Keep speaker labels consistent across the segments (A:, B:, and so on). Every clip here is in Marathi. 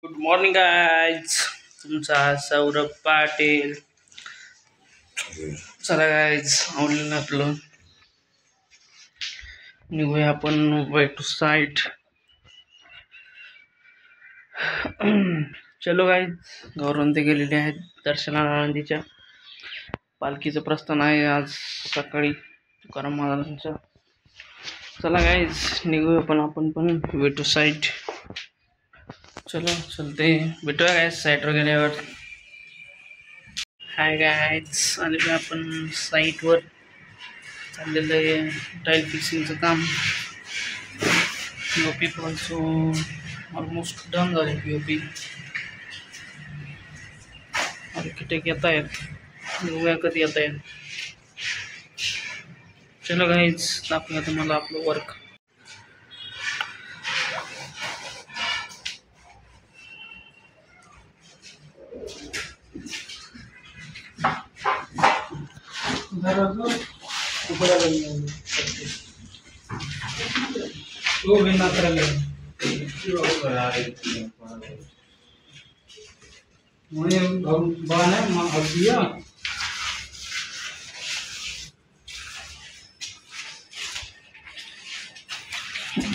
A: Good morning guys. तुमचा सौरभ पाटील. चला गाईज, आवडलं आपलं. निघूया आपण वे टू साईट. चलो गाईज, गौरव ते गेलेले आहेत दर्शनाला. आळंदीच्या पालखीचं प्रस्थान आहे आज सकाळी तुकाराम महाराजांचं. चला गाईज, निघूया आपण पण वे टू साईट. चलो चलते, भेटूया गाईज साईटवर गेल्यावर. हाय गाईज, आलेलो आपण साईटवर. चाललेलं आहे टाईल फिक्सिंगचं काम. पीओपी ऑल्सो ऑलमोस्ट डन झाले. पीओपी आर्किटेक्ट येत आहेत, बघूया कधी येत आहेत. चलो गाईज, दाखवूया तुम्हाला आपलं वर्क.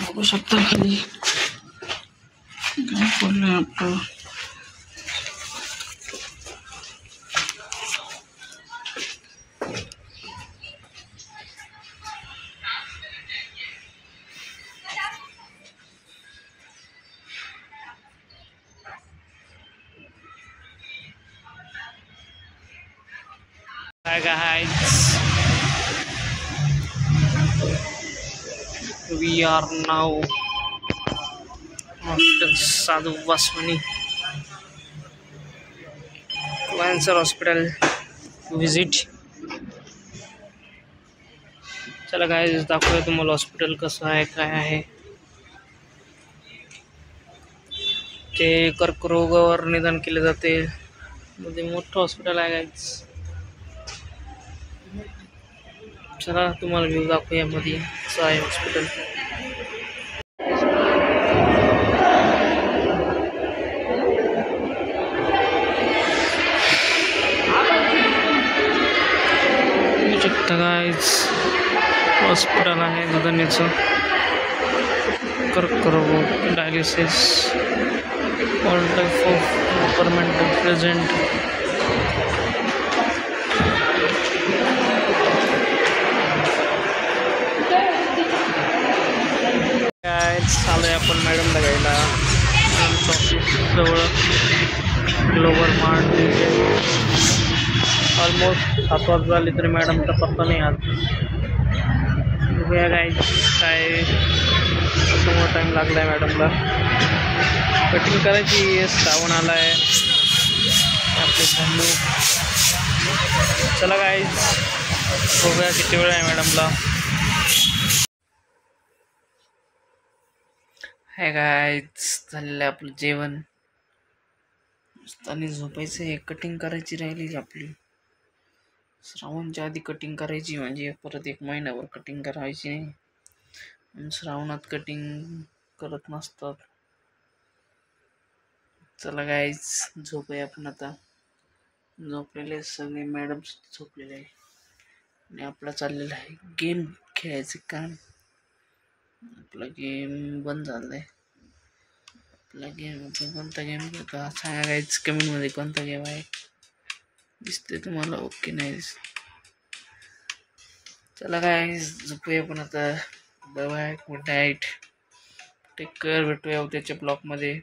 A: बघू शकता खाली काय पडलंय आपलं. Hi guys, we are now Hospital Sadhu Vasmani Cancer Hospital to visit. चला गाईज, दाखवूया तुम्हाला हॉस्पिटल कसं आहे, काय आहे ते. कर्करोगावर निदान केले जाते. मध्ये मोठं हॉस्पिटल आहे गाईज. चला तुम्हाला व्ह्यू दाखवूया मध्ये कसं आहे हॉस्पिटल. गाईज, हॉस्पिटल आहे दुधाण्याचं. कर्करोग, dialysis, all type of department present. काय चालू आहे आपण मॅडमला घ्यायला ऑफिस जवळ ग्लोबल मार्ट. ऑलमोस्ट 7 वाजता झाली तरी मॅडमचा पत्ता नाही आज. बघूया काय समोर टाईम लागला आहे मॅडमला. कटिंग करायची, श्रावण आला आहे आपले बंधू. चला गाईज, बघूया किती वेळ आहे मॅडमला. हाय गाईज, झालेलं आहे आपलं जेवण. आणि झोपायचं आहे. कटिंग करायची राहिली आपली. श्रावणच्या आधी कटिंग करायची, म्हणजे परत 1 महिन्यावर कटिंग करायची नाही. श्रावणात कटिंग करत नसतात. चला गाईज, झोपूया आपण आता. झोपलेले सगळे मॅडम झोपलेले आहे आणि आपला चाललेला आहे गेम खेळायचं काम. आपला गेम बंद झालाय. आपला गेम कोणता गेम खेळता सांगा गाईज कमेंटमध्ये. कोणता गेम आहे दिसते तुम्हाला? ओके, नाही चला गाईज, झोपूया पण आता. Bye bye, good night, take care. भेटूया उद्याच्या ब्लॉगमध्ये.